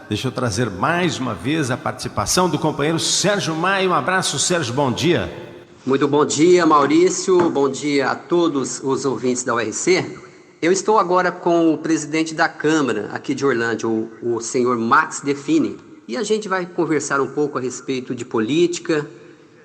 Deixa eu trazer mais uma vez a participação do companheiro Sérgio Maia. Um abraço, Sérgio, bom dia. Muito bom dia, Maurício. Bom dia a todos os ouvintes da URC. Eu estou agora com o presidente da Câmara aqui de Orlândia, o senhor Max Defini, e a gente vai conversar um pouco a respeito de política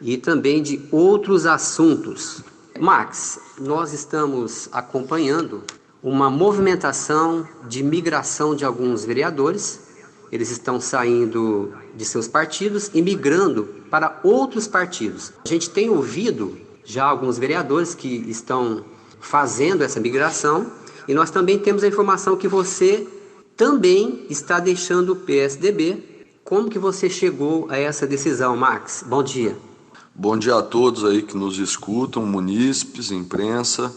e também de outros assuntos. Max, nós estamos acompanhando uma movimentação de migração de alguns vereadores. Eles estão saindo de seus partidos e migrando para outros partidos. A gente tem ouvido já alguns vereadores que estão fazendo essa migração e nós também temos a informação que você também está deixando o PSDB. Como que você chegou a essa decisão, Max? Bom dia. Bom dia a todos aí que nos escutam, munícipes, imprensa.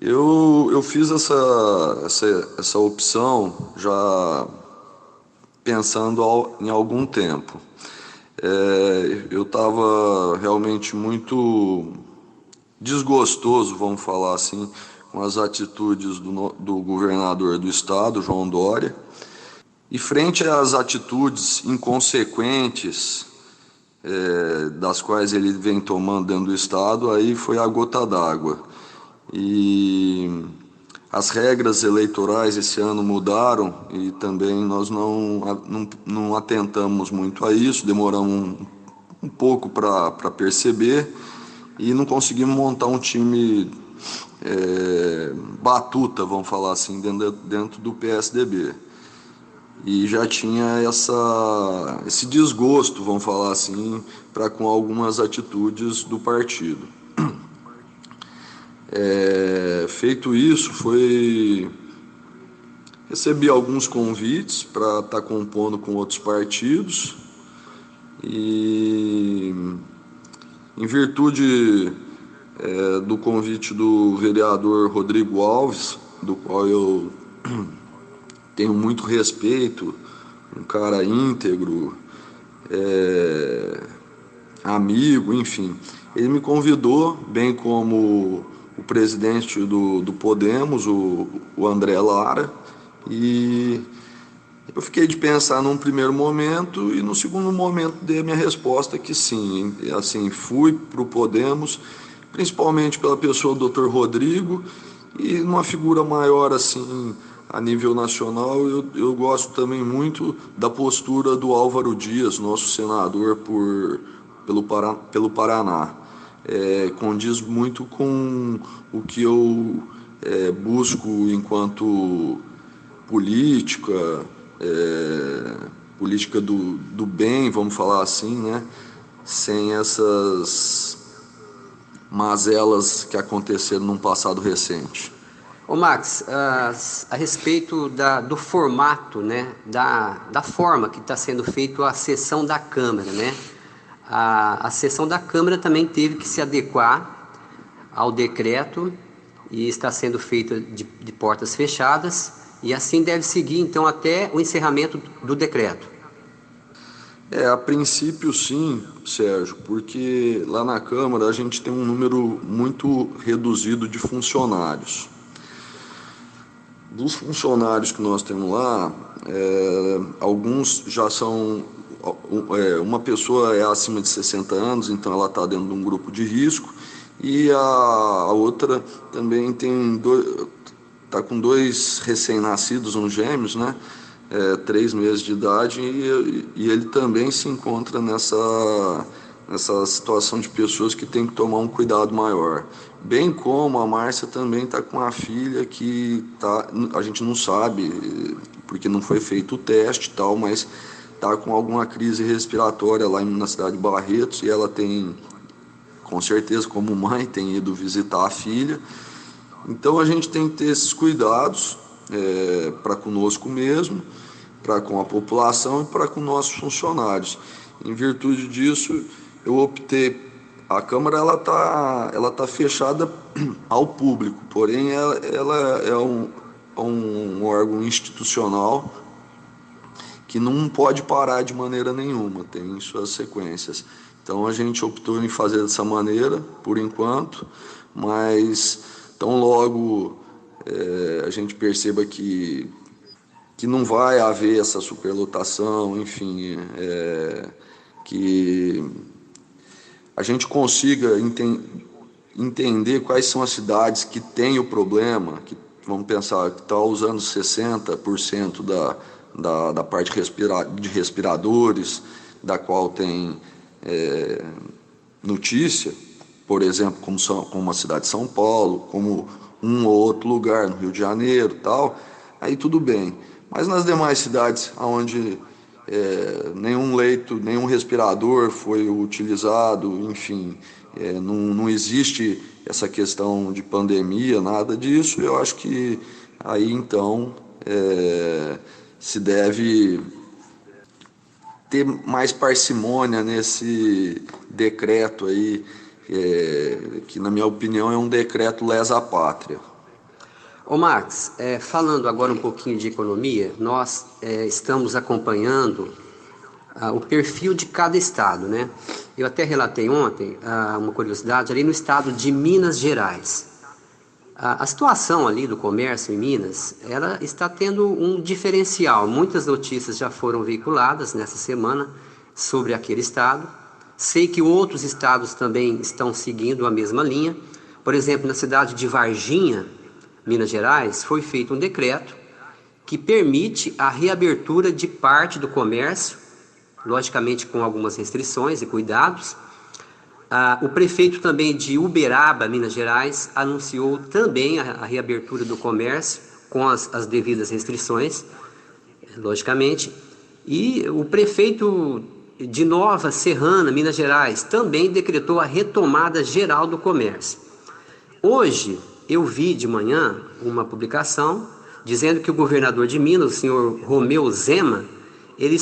Eu fiz essa opção já pensando em algum tempo. Eu estava realmente muito desgostoso, vamos falar assim, com as atitudes do governador do estado, João Dória, e frente às atitudes inconsequentes das quais ele vem tomando dentro do estado, aí foi a gota d'água. E as regras eleitorais esse ano mudaram e também nós não atentamos muito a isso, demoramos um pouco para perceber e não conseguimos montar um time batuta, vamos falar assim, dentro do PSDB. E já tinha esse desgosto, vamos falar assim, com algumas atitudes do partido. Feito isso, recebi alguns convites para estar compondo com outros partidos e, em virtude do convite do vereador Rodrigo Alves, do qual eu tenho muito respeito, um cara íntegro, amigo, enfim, ele me convidou, bem como o presidente do Podemos, o André Lara, e eu fiquei de pensar num primeiro momento e no segundo momento dei a minha resposta que sim. Assim, fui para o Podemos, principalmente pela pessoa do Dr. Rodrigo, e numa figura maior assim a nível nacional, eu gosto também muito da postura do Álvaro Dias, nosso senador pelo Paraná. Condiz muito com o que eu busco enquanto política, política do bem, vamos falar assim, né? Sem essas mazelas que aconteceram num passado recente. Ô Max, a respeito do formato, né, da forma que está sendo feita a sessão da Câmara, né? A sessão da Câmara também teve que se adequar ao decreto e está sendo feita de portas fechadas e assim deve seguir então até o encerramento do decreto. A princípio sim, Sérgio, porque lá na Câmara a gente tem um número muito reduzido de funcionários. Dos funcionários que nós temos lá, alguns já são... uma pessoa é acima de 60 anos, então ela está dentro de um grupo de risco, e a outra também está com 2 recém-nascidos, uns gêmeos, né? 3 meses de idade, e ele também se encontra nessa situação de pessoas que tem que tomar um cuidado maior. Bem como a Márcia também está com a filha que a gente não sabe, porque não foi feito o teste e tal, mas está com alguma crise respiratória lá na cidade de Barretos, e ela tem, com certeza, como mãe, tem ido visitar a filha. Então a gente tem que ter esses cuidados para conosco mesmo, para com a população e para com nossos funcionários. Em virtude disso, eu optei. A Câmara ela tá fechada ao público, porém ela é um órgão institucional que não pode parar de maneira nenhuma, tem suas sequências. Então a gente optou em fazer dessa maneira, por enquanto, mas tão logo a gente perceba que não vai haver essa superlotação, enfim, que a gente consiga entender quais são as cidades que têm o problema, que vamos pensar que está usando 60% da parte de respiradores, da qual tem notícia, por exemplo, como a cidade de São Paulo, como um ou outro lugar no Rio de Janeiro, tal, aí tudo bem. Mas nas demais cidades onde nenhum leito, nenhum respirador foi utilizado, enfim, não existe essa questão de pandemia, nada disso, eu acho que aí então se deve ter mais parcimônia nesse decreto aí, que na minha opinião é um decreto lesa pátria. Ô Max, falando agora um pouquinho de economia, nós estamos acompanhando o perfil de cada estado, né? Eu até relatei ontem uma curiosidade ali no estado de Minas Gerais. A situação ali do comércio em Minas, ela está tendo um diferencial. Muitas notícias já foram veiculadas nessa semana sobre aquele estado. Sei que outros estados também estão seguindo a mesma linha. Por exemplo, na cidade de Varginha, Minas Gerais, foi feito um decreto que permite a reabertura de parte do comércio, logicamente com algumas restrições e cuidados. O prefeito também de Uberaba, Minas Gerais, anunciou também a reabertura do comércio com as devidas restrições, logicamente. E o prefeito de Nova Serrana, Minas Gerais, também decretou a retomada geral do comércio. Hoje, eu vi de manhã uma publicação dizendo que o governador de Minas, o senhor Romeu Zema, ele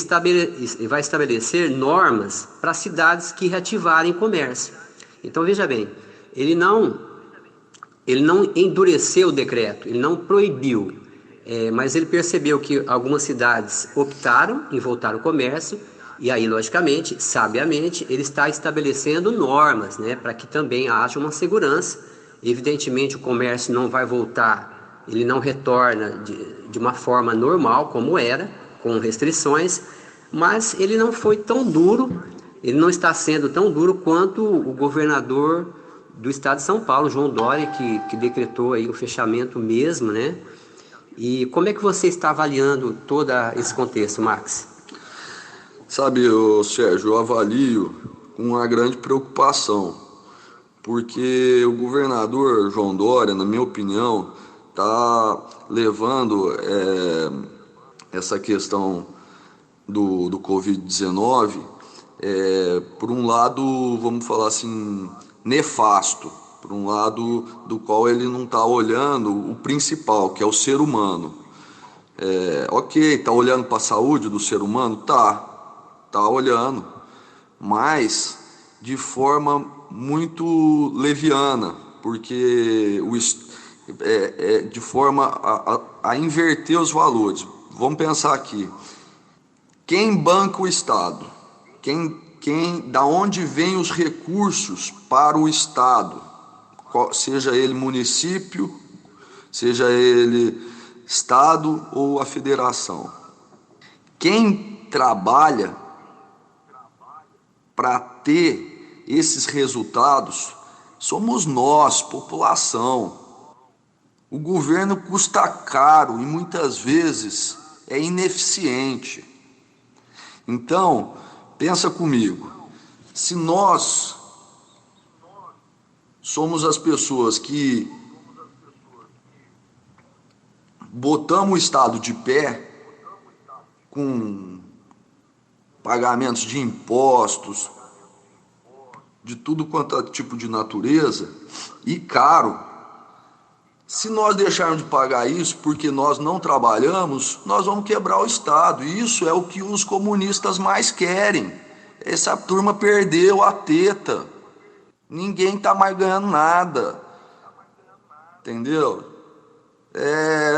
vai estabelecer normas para cidades que reativarem comércio. Então, veja bem, ele não endureceu o decreto, ele não proibiu, mas ele percebeu que algumas cidades optaram em voltar ao comércio, e aí, logicamente, sabiamente, ele está estabelecendo normas, né, para que também haja uma segurança. Evidentemente, o comércio não vai voltar, ele não retorna de uma forma normal como era, com restrições, mas ele não foi tão duro, ele não está sendo tão duro quanto o governador do estado de São Paulo, João Dória, que decretou aí o fechamento mesmo, né? E como é que você está avaliando todo esse contexto, Max? Sabe, Sérgio, eu avalio com uma grande preocupação, porque o governador João Dória, na minha opinião, está levando essa questão do Covid-19 por um lado, vamos falar assim, nefasto, por um lado do qual ele não está olhando o principal, que é o ser humano. Ok, está olhando para a saúde do ser humano? Tá olhando, mas de forma muito leviana, porque de forma a inverter os valores. Vamos pensar aqui, quem banca o Estado? Da onde vêm os recursos para o Estado? Seja ele município, seja ele Estado ou a federação. Quem trabalha para ter esses resultados somos nós, população. O governo custa caro e muitas vezes é ineficiente. Então, pensa comigo, se nós somos as pessoas que botamos o Estado de pé com pagamentos de impostos, de tudo quanto é tipo de natureza, e caro, se nós deixarmos de pagar isso porque nós não trabalhamos, nós vamos quebrar o Estado. E isso é o que os comunistas mais querem. Essa turma perdeu a teta. Ninguém está mais ganhando nada. Entendeu?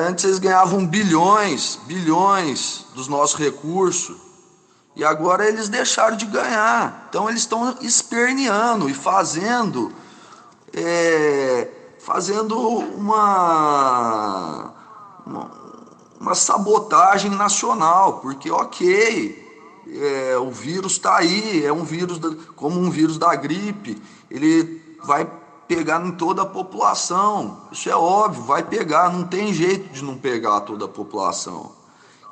Antes eles ganhavam bilhões dos nossos recursos. E agora eles deixaram de ganhar. Então eles estão esperneando e fazendo fazendo uma sabotagem nacional, porque o vírus está aí, é um vírus como um vírus da gripe, ele vai pegar em toda a população, isso é óbvio, vai pegar, não tem jeito de não pegar toda a população.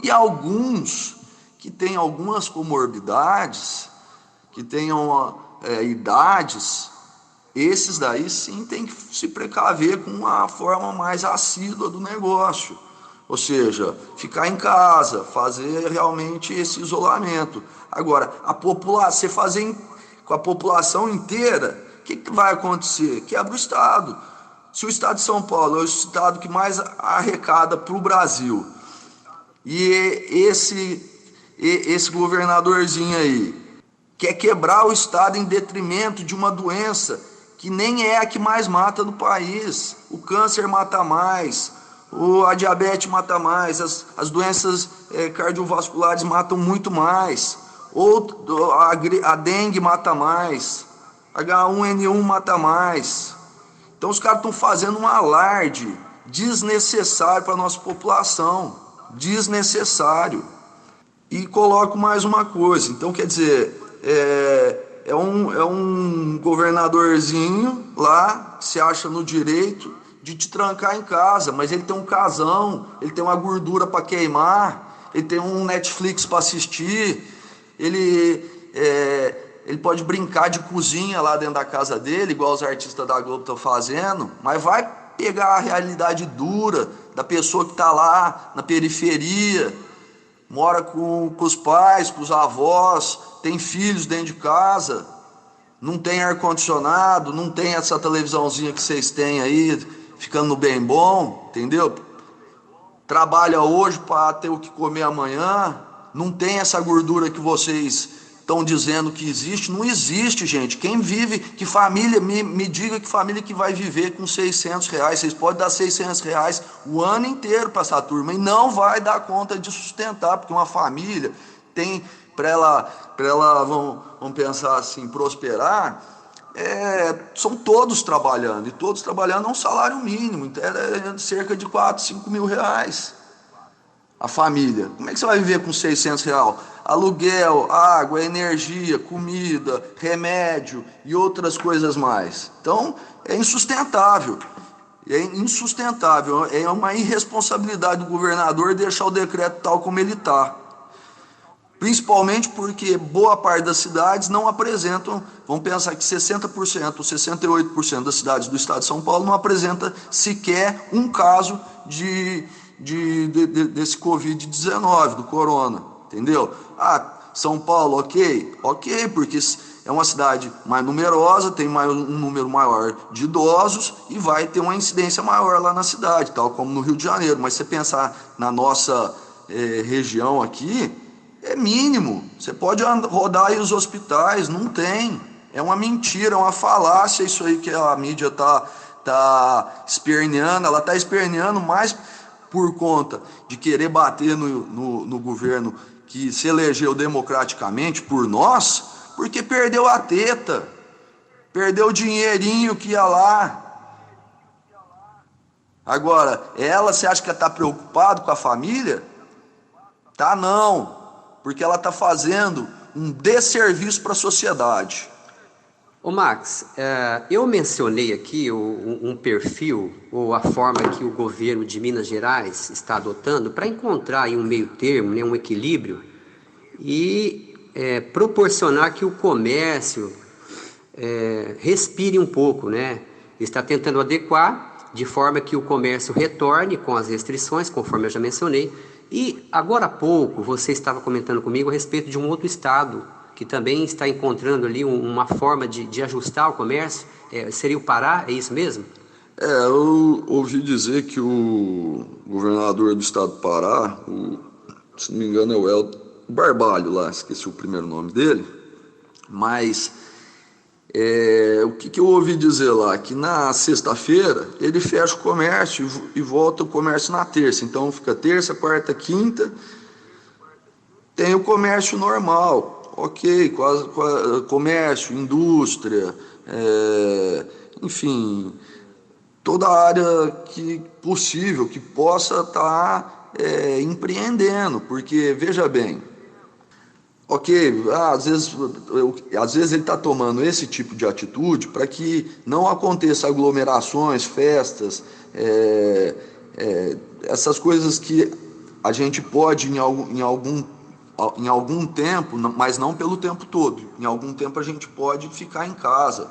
E alguns que têm algumas comorbidades, que tenham idades, esses daí sim tem que se precaver com uma forma mais assídua do negócio. Ou seja, ficar em casa, fazer realmente esse isolamento. Agora, você fazer com a população inteira, o que vai acontecer? Quebra o Estado. Se o Estado de São Paulo é o estado que mais arrecada para o Brasil, e esse governadorzinho aí quer quebrar o Estado em detrimento de uma doença que nem é a que mais mata no país. O câncer mata mais, a diabetes mata mais, as doenças cardiovasculares matam muito mais, a dengue mata mais, H1N1 mata mais. Então os caras estão fazendo um alarde desnecessário para a nossa população, desnecessário. E coloco mais uma coisa, então quer dizer, é um governadorzinho lá que se acha no direito de te trancar em casa, mas ele tem um casão, ele tem uma gordura para queimar, ele tem um Netflix para assistir, ele pode brincar de cozinha lá dentro da casa dele, igual os artistas da Globo estão fazendo, mas vai pegar a realidade dura da pessoa que está lá na periferia, mora com os pais, com os avós, tem filhos dentro de casa, não tem ar-condicionado, não tem essa televisãozinha que vocês têm aí, ficando no bem bom, entendeu? Trabalha hoje para ter o que comer amanhã, não tem essa gordura que vocês estão dizendo que existe. Não existe, gente. Quem vive, que família, me diga que família que vai viver com R$600, vocês podem dar R$600 o ano inteiro para essa turma, e não vai dar conta de sustentar, porque uma família tem, para ela vamos pensar assim, prosperar, são todos trabalhando, e todos trabalhando a um salário mínimo, então é cerca de R$4, R$5 mil. A família, como é que você vai viver com R$600? Aluguel, água, energia, comida, remédio e outras coisas mais. Então, é insustentável. É uma irresponsabilidade do governador deixar o decreto tal como ele está. Principalmente porque boa parte das cidades não apresentam, vamos pensar que 60% ou 68% das cidades do estado de São Paulo não apresenta sequer um caso desse Covid-19, do corona, entendeu? São Paulo, ok, porque é uma cidade mais numerosa, tem um número maior de idosos e vai ter uma incidência maior lá na cidade, tal como no Rio de Janeiro. Mas se você pensar na nossa região aqui, é mínimo. Você pode rodar aí os hospitais, não tem. É uma mentira, é uma falácia isso aí que a mídia tá esperneando. Ela está esperneando mais por conta de querer bater no governo que se elegeu democraticamente por nós, porque perdeu a teta, perdeu o dinheirinho que ia lá. Agora, você acha que ela está preocupada com a família? Tá não, porque ela está fazendo um desserviço para a sociedade. Ô Max, eu mencionei aqui um perfil, ou a forma que o governo de Minas Gerais está adotando para encontrar aí um meio termo, né, um equilíbrio, e proporcionar que o comércio respire um pouco, né? Está tentando adequar de forma que o comércio retorne com as restrições, conforme eu já mencionei. E agora há pouco você estava comentando comigo a respeito de um outro estado que também está encontrando ali uma forma de ajustar o comércio, seria o Pará, é isso mesmo? Eu ouvi dizer que o governador do estado do Pará, se não me engano é o Barbalho lá, esqueci o primeiro nome dele, mas o que eu ouvi dizer lá, que na sexta-feira ele fecha o comércio e volta o comércio na terça, então fica terça, quarta, quinta, tem o comércio normal. Ok, comércio, indústria, enfim, toda a área que possível, que possa estar empreendendo, porque, veja bem, ok, às vezes ele está tomando esse tipo de atitude para que não aconteça aglomerações, festas, essas coisas que a gente pode em algum tempo, mas não pelo tempo todo, em algum tempo a gente pode ficar em casa,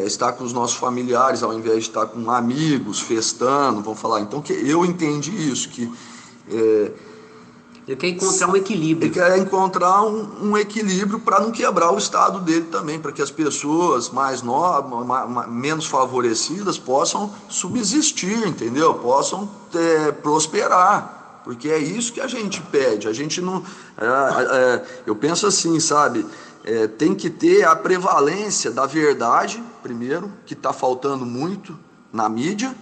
estar com os nossos familiares ao invés de estar com amigos, festando, vamos falar. Então eu entendi isso, que ele quer encontrar um equilíbrio. Ele quer encontrar um equilíbrio para não quebrar o estado dele também, para que as pessoas mais novas, menos favorecidas possam subsistir, entendeu? Possam prosperar, porque é isso que a gente pede. A gente não, eu penso assim, sabe? Tem que ter a prevalência da verdade, primeiro, que está faltando muito na mídia,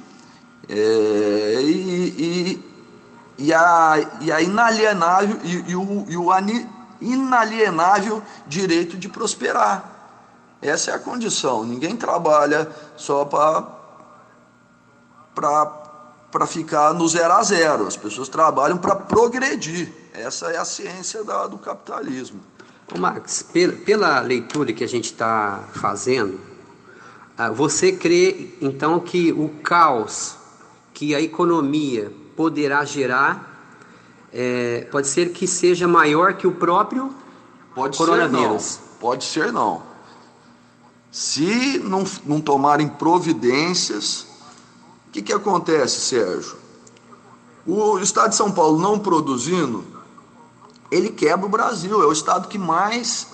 e a inalienável inalienável direito de prosperar. Essa é a condição. Ninguém trabalha só para ficar no 0 a 0. As pessoas trabalham para progredir. Essa é a ciência do capitalismo. Ô Max, pela leitura que a gente está fazendo, você crê então que o caos que a economia poderá gerar pode ser que seja maior que o próprio coronavírus? Pode ser não. Se não tomarem providências, o que acontece, Sérgio? O estado de São Paulo não produzindo, ele quebra o Brasil, é o estado que mais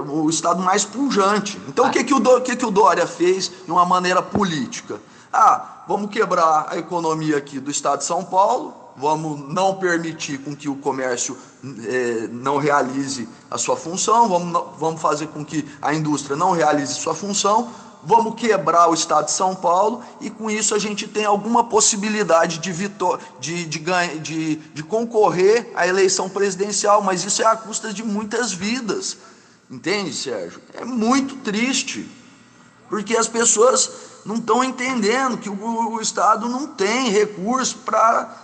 o estado mais pujante. Então o que o Dória fez de uma maneira política? Vamos quebrar a economia aqui do estado de São Paulo, vamos não permitir com que o comércio não realize a sua função, vamos fazer com que a indústria não realize sua função, vamos quebrar o estado de São Paulo e com isso a gente tem alguma possibilidade de concorrer à eleição presidencial, mas isso é à custa de muitas vidas, entende, Sérgio? É muito triste, porque as pessoas não estão entendendo que o Estado não tem recurso para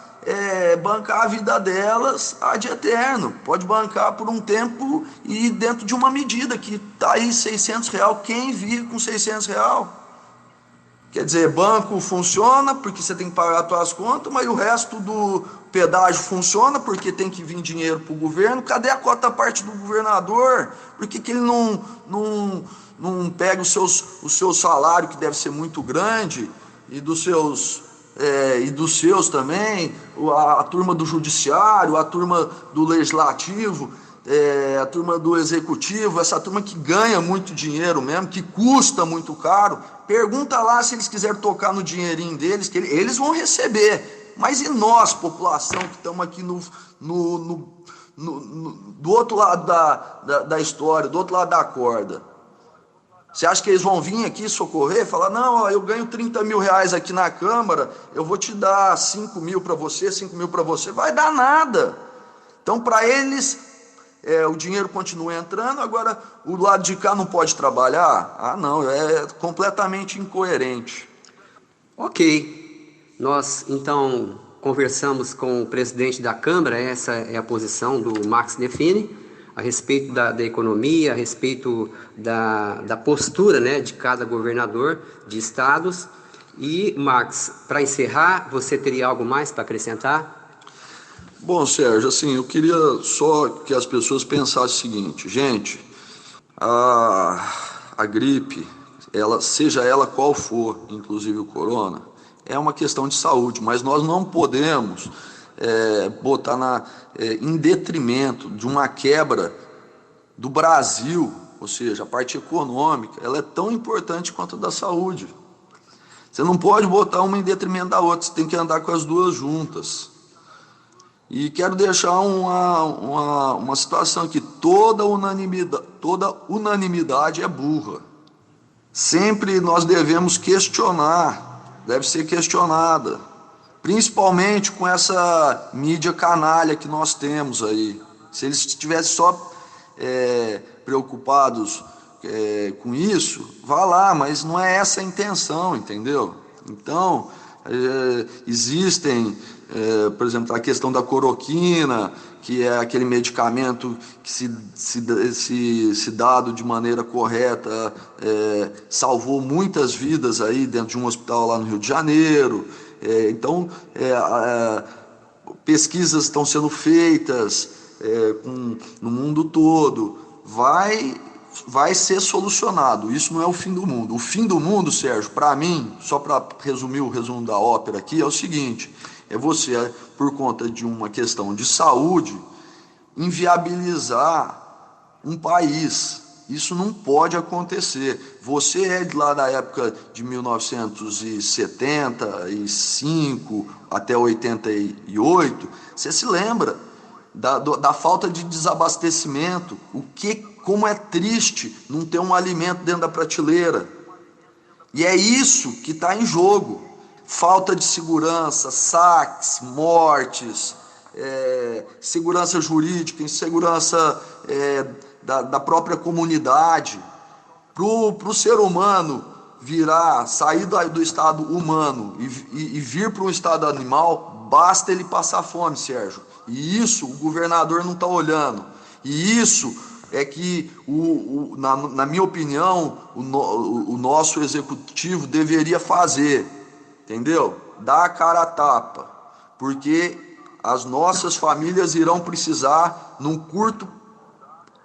bancar a vida delas ad eterno. Pode bancar por um tempo e dentro de uma medida que está aí R$600. Quem vive com R$600? Quer dizer, banco funciona porque você tem que pagar as suas contas, mas o resto do pedágio funciona porque tem que vir dinheiro para o governo. Cadê a cota parte do governador? Por que ele não pega o seu salário, que deve ser muito grande, e dos seus também, a turma do judiciário, a turma do legislativo, a turma do executivo, essa turma que ganha muito dinheiro mesmo, que custa muito caro. Pergunta lá se eles quiserem tocar no dinheirinho deles, que eles vão receber. Mas e nós, população, que estamos aqui do outro lado da história, do outro lado da corda? Você acha que eles vão vir aqui socorrer? Falar, não, eu ganho R$30.000 aqui na Câmara, eu vou te dar 5 mil para você, 5 mil para você. Vai dar nada. Então, para eles, o dinheiro continua entrando, agora o lado de cá não pode trabalhar? Não, é completamente incoerente. Ok. Nós, então, conversamos com o presidente da Câmara, essa é a posição do Max Defini, a respeito da economia, a respeito da postura, né, de cada governador de estados. E, Max, para encerrar, você teria algo mais para acrescentar? Bom, Sérgio, assim, eu queria só que as pessoas pensassem o seguinte: gente, a gripe, seja ela qual for, inclusive o corona, é uma questão de saúde, mas nós não podemos botar em detrimento de uma quebra do Brasil, ou seja, a parte econômica, ela é tão importante quanto a da saúde. Você não pode botar uma em detrimento da outra, você tem que andar com as duas juntas. E quero deixar uma situação aqui: toda unanimidade é burra. Sempre nós devemos questionar, deve ser questionada, principalmente com essa mídia canalha que nós temos aí. Se eles estivessem só preocupados com isso, vá lá, mas não é essa a intenção, entendeu? Então, existem, por exemplo, a questão da cloroquina, que é aquele medicamento que, se dado de maneira correta, salvou muitas vidas aí dentro de um hospital lá no Rio de Janeiro. Então, pesquisas estão sendo feitas no mundo todo. Vai ser solucionado. Isso não é o fim do mundo. O fim do mundo, Sérgio, para mim, só para resumir o resumo da ópera aqui, é o seguinte: é você, por conta de uma questão de saúde, inviabilizar um país. Isso não pode acontecer. Você é de lá da época de 1975 até 88, você se lembra da falta de desabastecimento, como é triste não ter um alimento dentro da prateleira. E é isso que está em jogo. Falta de segurança, saques, mortes, segurança jurídica, insegurança da própria comunidade. Para o ser humano sair do estado humano e vir para um estado animal, basta ele passar fome, Sérgio. E isso o governador não está olhando. E isso é que, na minha opinião, o nosso executivo deveria fazer, entendeu? Dar a cara a tapa, porque as nossas famílias irão precisar, num curto,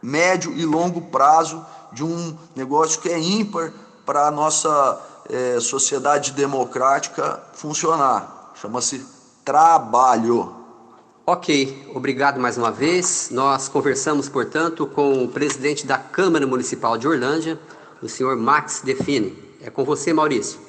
médio e longo prazo, de um negócio que é ímpar para a nossa sociedade democrática funcionar. Chama-se trabalho. Ok, obrigado mais uma vez. Nós conversamos, portanto, com o presidente da Câmara Municipal de Orlândia, o senhor Max Define. É com você, Maurício.